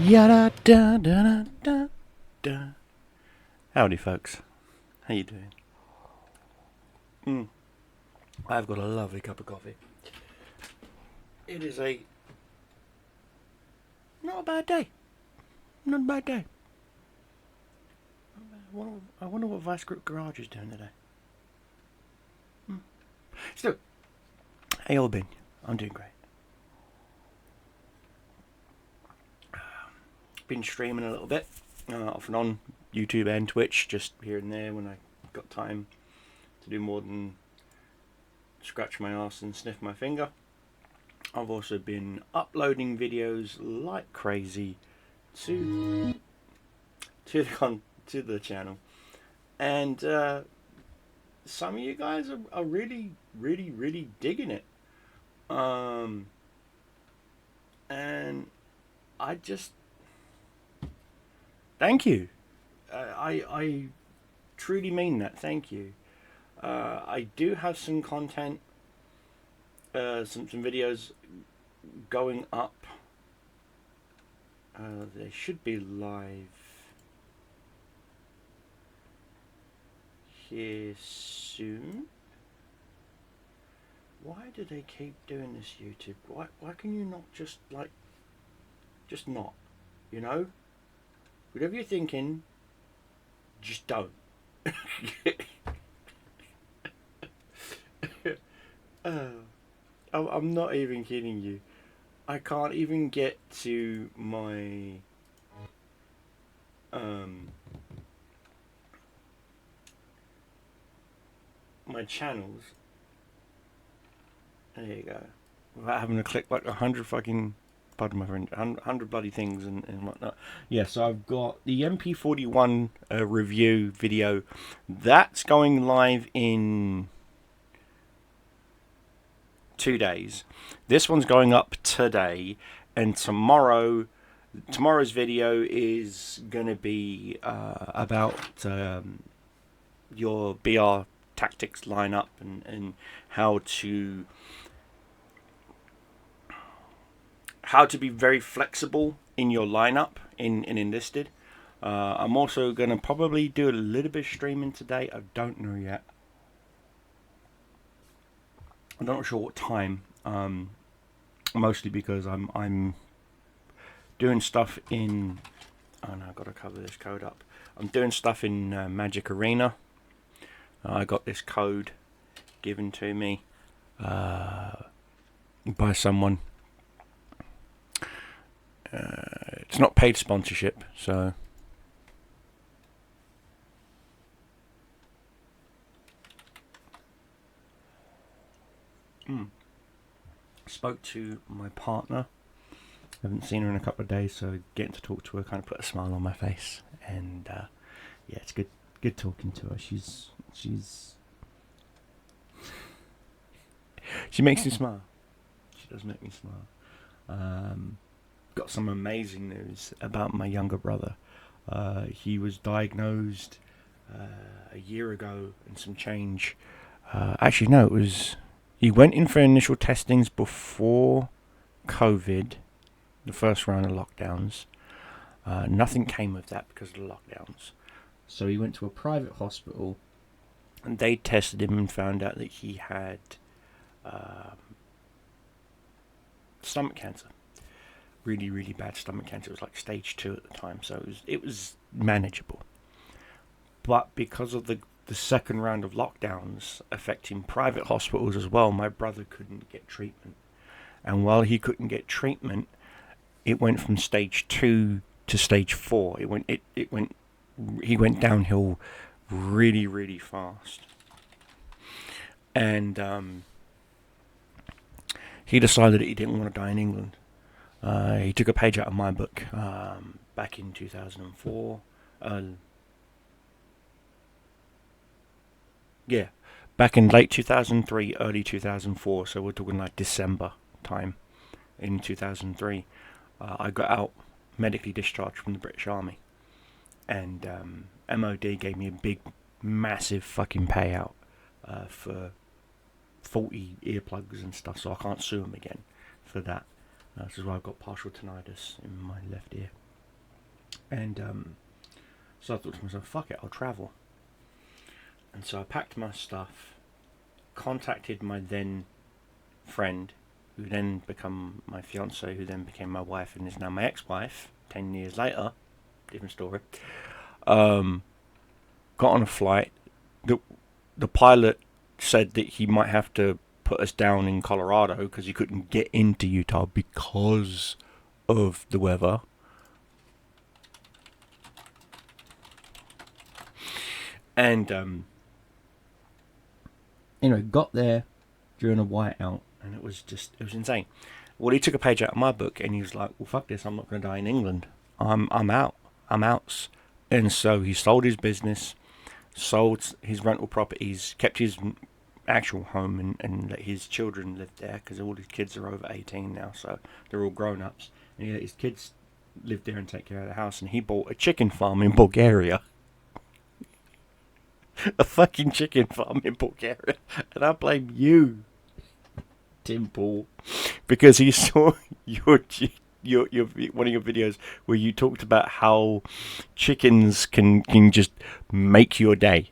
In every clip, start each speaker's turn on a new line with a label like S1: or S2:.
S1: Yada da da da da. Howdy, folks. How you doing? I've got a lovely cup of coffee. It is not a bad day. Not a bad day. I wonder what Vice Grip Garage is doing today. Still, hey, all been. I'm doing great. Been streaming a little bit, off and on YouTube and Twitch, just here and there when I got time to do more than scratch my ass and sniff my finger. I've also been uploading videos like crazy to the channel, and some of you guys are really digging it, and I just thank you. I truly mean that. Thank you. I do have some content, some videos going up. They should be live here soon. Why do they keep doing this, YouTube? Why can you not just not, you know? Whatever you're thinking, just don't. I'm not even kidding you. I can't even get to my my channels. There you go. Without having to click like 100 fucking, pardon my French, 100 bloody things and whatnot. Yeah, so I've got the MP41 review video. That's going live in 2 days. This one's going up today, and tomorrow's video is going to be about your BR tactics lineup and how to be very flexible in your lineup in enlisted. I'm also going to probably do a little bit of streaming today. I don't know yet. I'm not sure what time. Mostly because I'm doing stuff in. Oh no, I've got to cover this code up. I'm doing stuff in Magic Arena. I got this code given to me by someone. It's not paid sponsorship, so. Spoke to my partner. Haven't seen her in a couple of days, so getting to talk to her kind of put a smile on my face. And yeah, it's good talking to her. She makes me smile. She does make me smile. Got some amazing news about my younger brother. He was diagnosed a year ago and some change. Actually, no, it was. He went in for initial testings before COVID, the first round of lockdowns. Nothing came of that because of the lockdowns. So he went to a private hospital, and they tested him and found out that he had stomach cancer. Really bad stomach cancer. It was like stage 2 at the time, so it was manageable. But because of the second round of lockdowns affecting private hospitals as well, my brother couldn't get treatment. And while he couldn't get treatment, it went from stage 2 to stage 4. He went downhill really fast. And he decided that he didn't want to die in England. He took a page out of my book back in 2004. Back in late 2003, early 2004, so we're talking like December time in 2003. I got out, medically discharged from the British Army, and MOD gave me a big, massive fucking payout for 40 earplugs and stuff, so I can't sue them again for that. This is why I've got partial tinnitus in my left ear. And so I thought to myself, fuck it, I'll travel. And so I packed my stuff, contacted my then friend, who then became my fiance, who then became my wife and is now my ex-wife 10 years later. Different story. Got on a flight. The pilot said that he might have to put us down in Colorado because he couldn't get into Utah because of the weather. And got there during a whiteout, and it was insane. Well, he took a page out of my book, and he was like, well, fuck this, I'm not going to die in England. I'm out. And so he sold his business, sold his rental properties, kept his actual home, and let his children live there, because all his kids are over 18 now, so they're all grown-ups. And he let his kids live there and take care of the house, and he bought a chicken farm in Bulgaria. A fucking chicken farm in Bulgaria. And I blame you, Tim Paul, because he saw your one of your videos where you talked about how chickens can just make your day,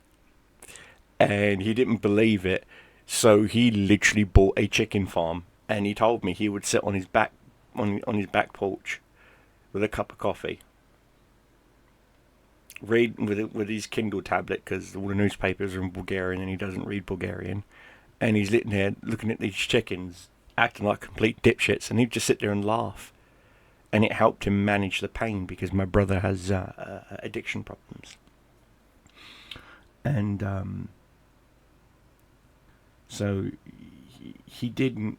S1: and he didn't believe it, so he literally bought a chicken farm, and he told me he would sit on his back porch with a cup of coffee, read with his Kindle tablet, because all the newspapers are in Bulgarian and he doesn't read Bulgarian, and he's sitting there looking at these chickens acting like complete dipshits, and he'd just sit there and laugh. And it helped him manage the pain, because my brother has addiction problems. And so he didn't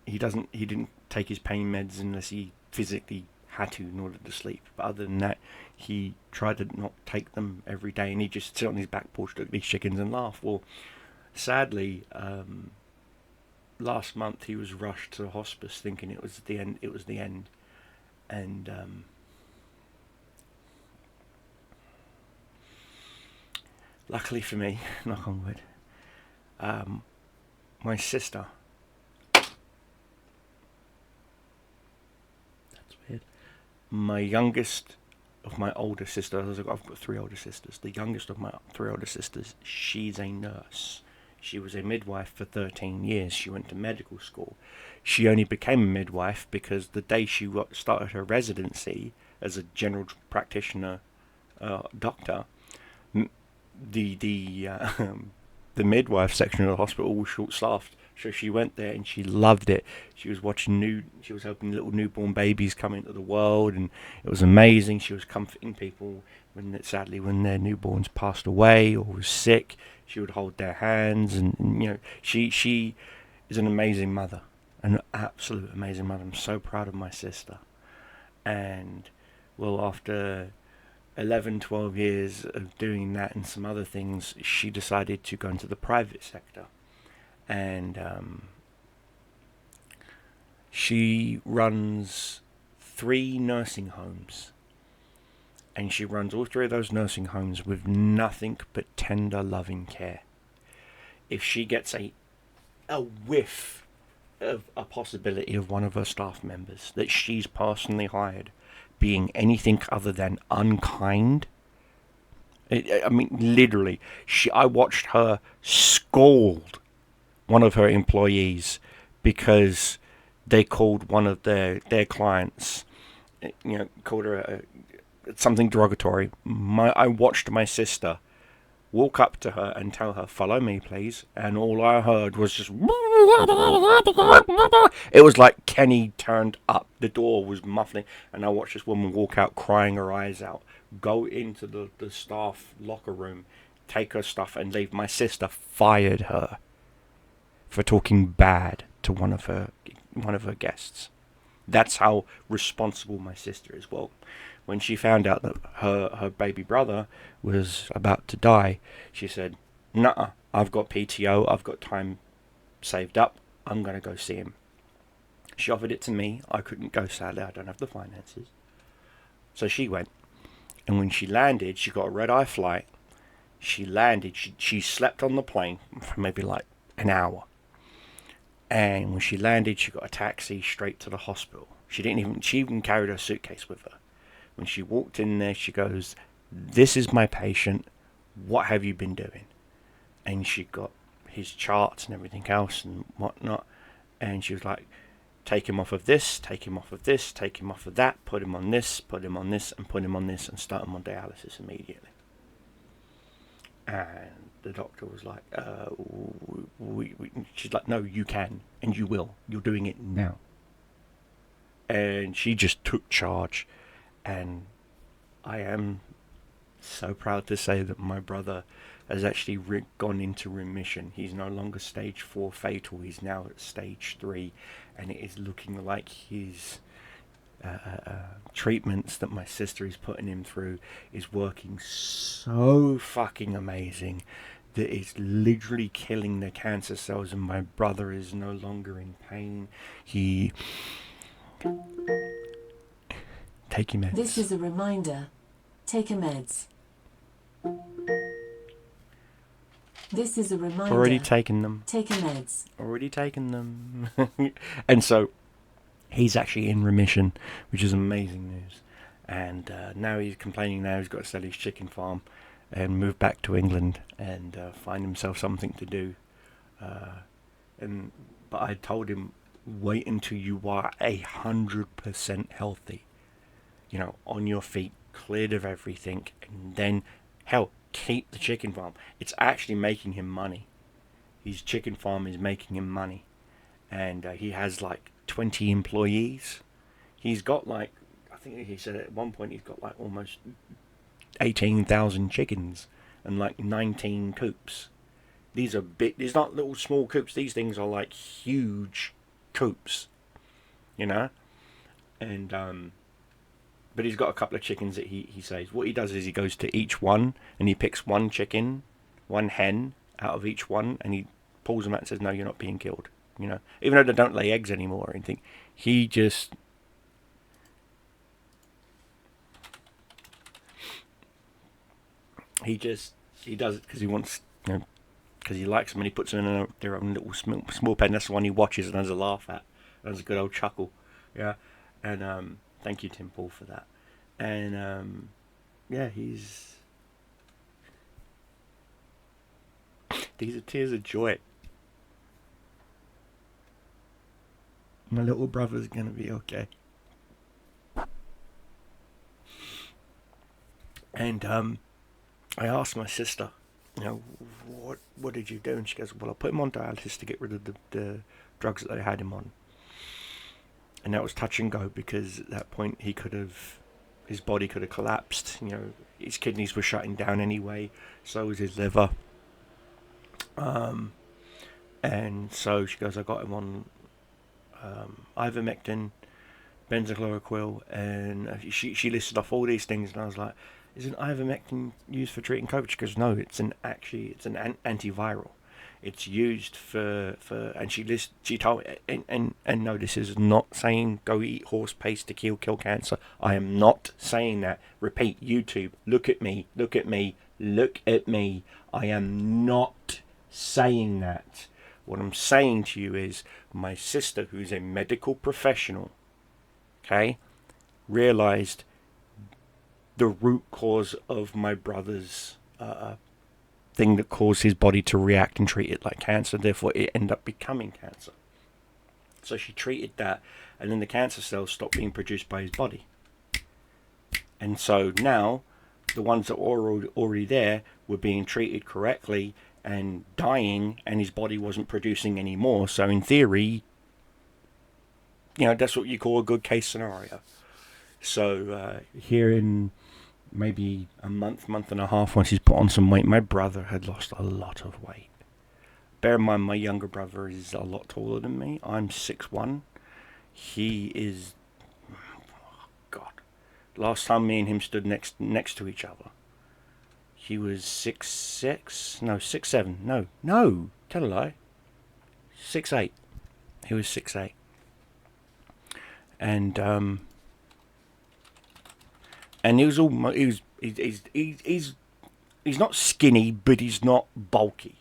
S1: take his pain meds unless he physically had to in order to sleep. But other than that, he tried to not take them every day, and he'd just sit on his back porch, look at these chickens and laugh. Well, sadly, last month he was rushed to hospice thinking it was the end. And luckily for me, knock on wood, my sister, that's weird, my youngest of my older sisters, I've got 3 older sisters, the youngest of my 3 older sisters, she's a nurse. She was a midwife for 13 years. She went to medical school. She only became a midwife because the day she started her residency as a general practitioner doctor, the midwife section of the hospital was short-staffed. So she went there and she loved it. She was helping little newborn babies come into the world, and it was amazing. She was comforting people when their newborns passed away or was sick. She would hold their hands, and she is an amazing mother, an absolute amazing mother. I'm so proud of my sister. And well, after 11, 12 years of doing that and some other things, she decided to go into the private sector. And she runs 3 nursing homes. And she runs all 3 of those nursing homes with nothing but tender, loving care. If she gets a whiff of a possibility of one of her staff members that she's personally hired being anything other than unkind, I mean, literally, I watched her scold one of her employees because they called one of their clients, called her something derogatory. I watched my sister walk up to her and tell her, "Follow me, please," and all I heard was just it was like Kenny turned up. The door was muffling, and I watched this woman walk out crying her eyes out, go into the staff locker room, take her stuff and leave. My sister fired her for talking bad to one of her guests. That's how responsible my sister is. Well, when she found out that her baby brother was about to die, she said, "Nuh-uh, I've got PTO, I've got time saved up, I'm going to go see him." She offered it to me. I couldn't go, sadly, I don't have the finances. So she went, and when she landed, she got a red-eye flight. She landed, she slept on the plane for maybe like an hour. And when she landed, she got a taxi straight to the hospital. She even carried her suitcase with her. When she walked in there, she goes, "This is my patient. What have you been doing?" And she got his charts and everything else and whatnot. And she was like, "Take him off of this, take him off of this, take him off of that, put him on this, put him on this, and put him on this, and start him on dialysis immediately." And the doctor was like, she's like, "No, you can, and you will. You're doing it now." And she just took charge. And I am so proud to say that my brother has actually gone into remission. He's no longer stage 4 fatal. He's now at stage 3. And it is looking like his treatments that my sister is putting him through is working so fucking amazing that it's literally killing the cancer cells, and my brother is no longer in pain. Take your meds.
S2: This is a reminder. Take your meds. This is a reminder.
S1: Already taken them.
S2: Take your meds.
S1: Already taken them. And so he's actually in remission, which is amazing news. And now he's complaining now he's got to sell his chicken farm and move back to England and find himself something to do. But I told him, wait until you are 100% healthy. You know, on your feet, cleared of everything, and then, hell, keep the chicken farm. It's actually making him money. His chicken farm is making him money. And he has like 20 employees. He's got like, I think he said at one point he's got like almost 18,000 chickens and like 19 coops. These are big, these not little small coops. These things are like huge coops, you know? And, but he's got a couple of chickens that he says. What he does is he goes to each one and he picks one chicken, one hen out of each one, and he pulls them out and says, "No, you're not being killed." You know, even though they don't lay eggs anymore or anything, he does it because he wants, you know, because he likes them, and he puts them in their own little small pen. That's the one he watches and has a laugh at. Has a good old chuckle, yeah. And thank you, Tim Paul, for that. And yeah, these are tears of joy. My little brother's gonna be okay. And I asked my sister, you know, what did you do? And she goes, "Well, I put him on dialysis to get rid of the drugs that they had him on." And that was touch and go, because at that point his body could have collapsed. You know, his kidneys were shutting down anyway, so was his liver. And so she goes, "I got him on ivermectin, benzochloroquine," and she listed off all these things, and I was like, "Isn't ivermectin used for treating COVID?" She goes, "No, it's an antiviral. It's used for and she told me, and no, this is not saying go eat horse paste to kill cancer. I am not saying that. Repeat, YouTube, look at me. I am not saying that. What I'm saying to you is my sister, who's a medical professional, okay, realized the root cause of my brother's thing that caused his body to react and treat it like cancer. Therefore, it ended up becoming cancer. So she treated that, and then the cancer cells stopped being produced by his body. And so now, the ones that were already there were being treated correctly and dying, and his body wasn't producing anymore. So in theory, you know, that's what you call a good case scenario. So here in maybe a month and a half, once he's put on some weight, my brother had lost a lot of weight. Bear in mind, my younger brother is a lot taller than me. I'm 6'1". He is, God, last time me and him stood next to each other, he was 6'6", no, 6'7", no, tell a lie, 6'8". He was 6'8". And he's not skinny, but he's not bulky.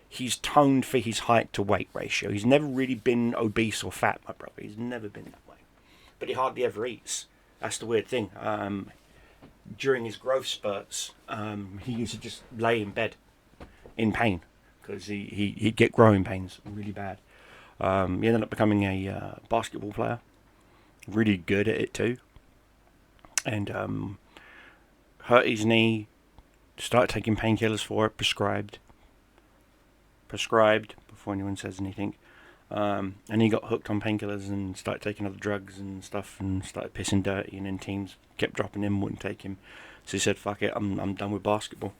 S1: He's toned for his height to weight ratio. He's never really been obese or fat, my brother. He's never been that way. But he hardly ever eats. That's the weird thing. During his growth spurts, he used to just lay in bed in pain because he'd get growing pains really bad. He ended up becoming a basketball player, really good at it too, and hurt his knee, started taking painkillers for it, prescribed before anyone says anything. And he got hooked on painkillers and started taking other drugs and stuff and started pissing dirty, and then teams kept dropping him, wouldn't take him. So he said, fuck it, I'm done with basketball,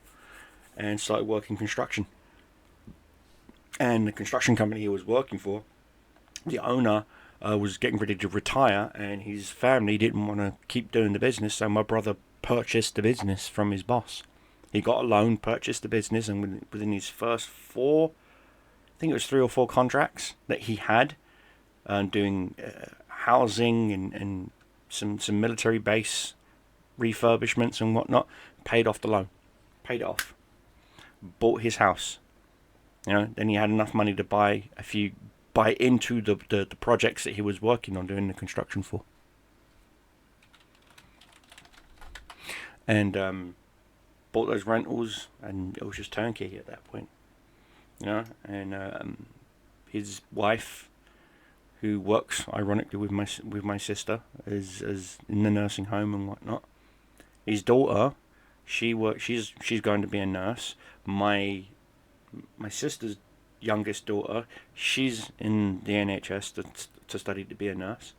S1: and started working construction. And the construction company he was working for, the owner was getting ready to retire, and his family didn't want to keep doing the business, so my brother purchased the business from his boss. He got a loan, purchased the business, and within his first I think it was 3 or 4 contracts that he had, doing housing and some military base refurbishments and whatnot, paid off the loan, paid it off, bought his house. Then he had enough money to buy into the projects that he was working on doing the construction for, and bought those rentals, and it was just turnkey at that point. And his wife, who works ironically with my sister, is in the nursing home and whatnot. His daughter, she's going to be a nurse. My sister's youngest daughter, she's in the NHS to study to be a nurse.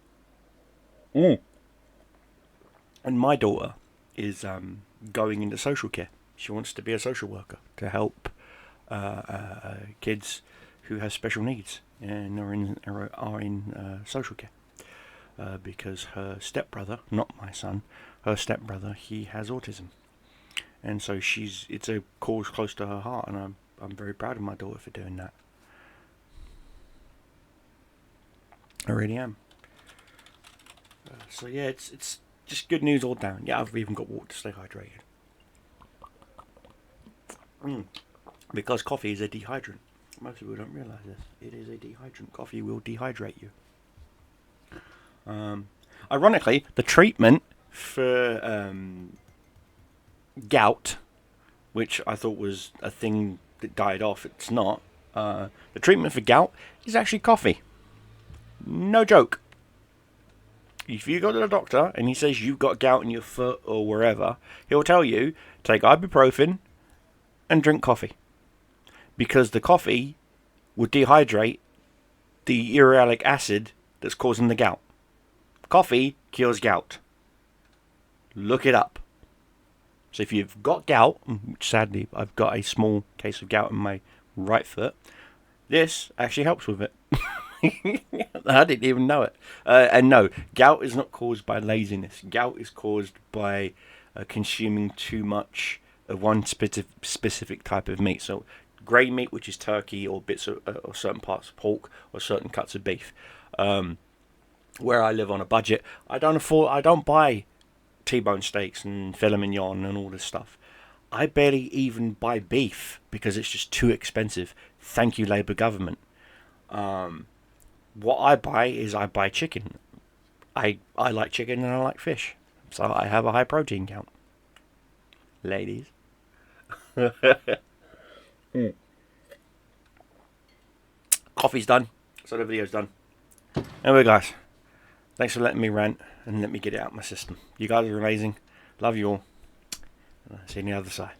S1: And my daughter is going into social care. She wants to be a social worker to help kids who have special needs and are in social care, because her stepbrother, not my son, her stepbrother, he has autism, and so it's a cause close to her heart, and I'm very proud of my daughter for doing that. I really am. So yeah, it's just good news all down. Yeah, I've even got water to stay hydrated. Because coffee is a dehydrant. Most people don't realise this. It is a dehydrant. Coffee will dehydrate you. Ironically, the treatment for gout, which I thought was a thing that died off, it's not. The treatment for gout is actually coffee. No joke. If you go to the doctor and he says you've got gout in your foot or wherever, he'll tell you, take ibuprofen and drink coffee. Because the coffee would dehydrate the uric acid that's causing the gout. Coffee cures gout. Look it up. So if you've got gout, which sadly I've got a small case of gout in my right foot, this actually helps with it. I didn't even know it. And no, gout is not caused by laziness. Gout is caused by consuming too much of one specific type of meat. So grey meat, which is turkey, or bits of or certain parts of pork, or certain cuts of beef. Where I live on a budget, I don't buy T-bone steaks and filet mignon and all this stuff. I barely even buy beef because it's just too expensive. Thank you, Labour government. What I buy chicken. I like chicken and I like fish, so I have a high protein count. Ladies. Coffee's done, so the video's done. Anyway, guys, thanks for letting me rant and let me get it out of my system. You guys are amazing. Love you all. See you on the other side.